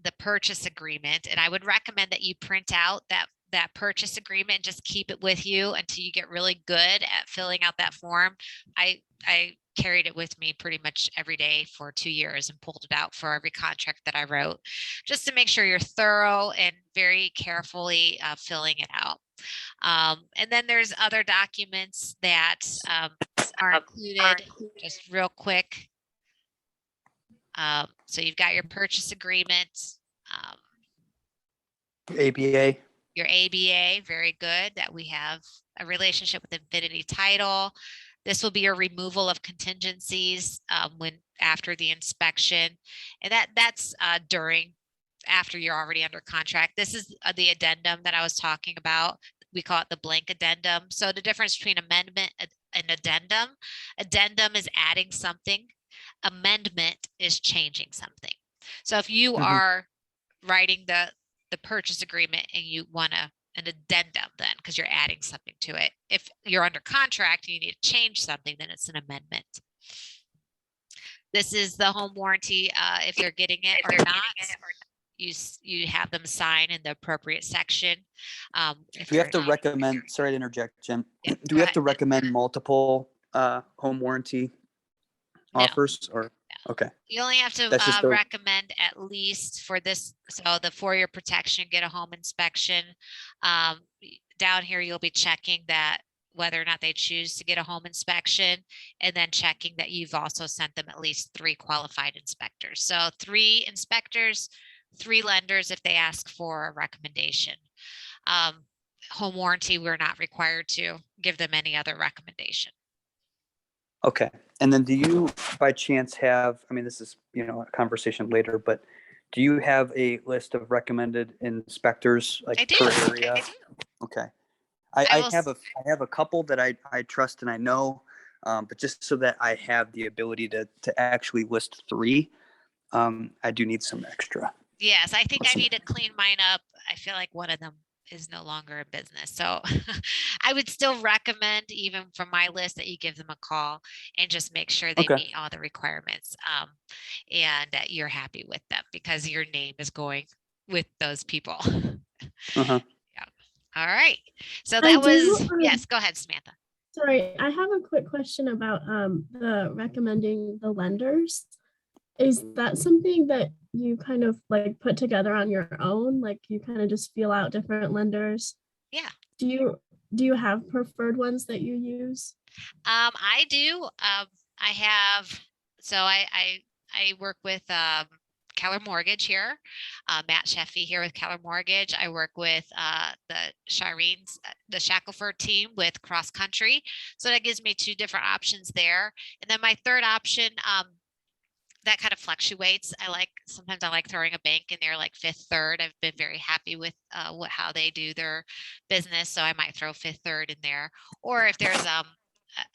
the purchase agreement. And I would recommend that you print out that purchase agreement and just keep it with you until you get really good at filling out that form. I carried it with me pretty much every day for 2 years and pulled it out for every contract that I wrote, just to make sure you're thorough and very carefully filling it out. And then there's other documents that are included, just real quick. So you've got your purchase agreement, ABA. your ABA, very good that we have a relationship with Infinity Title. This will be a removal of contingencies after the inspection, and that's after you're already under contract. This is the addendum that I was talking about. We call it the blank addendum. So the difference between amendment and addendum is adding something. Amendment is changing something. So if you are writing the purchase agreement and you want an addendum then because you're adding something to it. If you're under contract and you need to change something, then it's an amendment. This is the home warranty. If they're getting it or not, you have them sign in the appropriate section. Do we have to recommend, sorry to interject, Jen. Yeah, do we have to recommend multiple home warranty offers or? Okay. You only have to recommend at least for this. So the 4-year protection, get a home inspection. Down here, you'll be checking that whether or not they choose to get a home inspection, and then checking that you've also sent them at least 3 qualified inspectors. So 3 inspectors, 3 lenders if they ask for a recommendation. Home warranty, we're not required to give them any other recommendation. Okay. And then do you by chance have, I mean, this is, a conversation later, but do you have a list of recommended inspectors like per area? I do. Okay. I have a couple that I trust and I know, but just so that I have the ability to actually list 3, I do need some extra. Yes, I think I need to clean mine up. I feel like one of them is no longer in business. So I would still recommend, even from my list, that you give them a call and just make sure they meet all the requirements and that you're happy with them because your name is going with those people. Yeah. All right. So that was, yes, go ahead, Samantha. Sorry, I have a quick question about the recommending the lenders. Is that something that you kind of like put together on your own? Like you kind of just feel out different lenders? Yeah. Do you have preferred ones that you use? I do. I have, so I work with Keller Mortgage here. Matt Sheffy here with Keller Mortgage. I work with the Shackelford team with cross country. So that gives me two different options there. And then my third option, that kind of fluctuates. Sometimes I like throwing a bank in there like Fifth Third. I've been very happy with how they do their business. So I might throw Fifth Third in there. Or if there's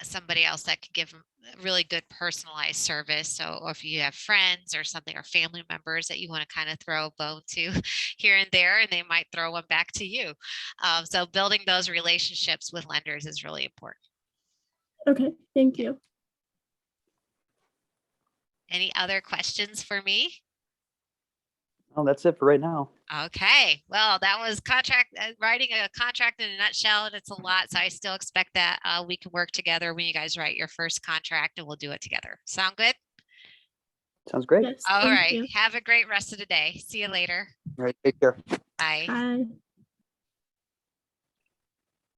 somebody else that can give a really good personalized service. So, or if you have friends or something or family members that you want to kind of throw a bone to here and there, and they might throw one back to you. So building those relationships with lenders is really important. Okay, thank you. Any other questions for me? Oh, that's it for right now. Okay, well, that was writing a contract in a nutshell, and it's a lot. So I still expect that we can work together when you guys write your first contract, and we'll do it together. Sound good? Sounds great. Yes, All thank right. you. Have a great rest of the day. See you later. All right, take care. Bye. Bye.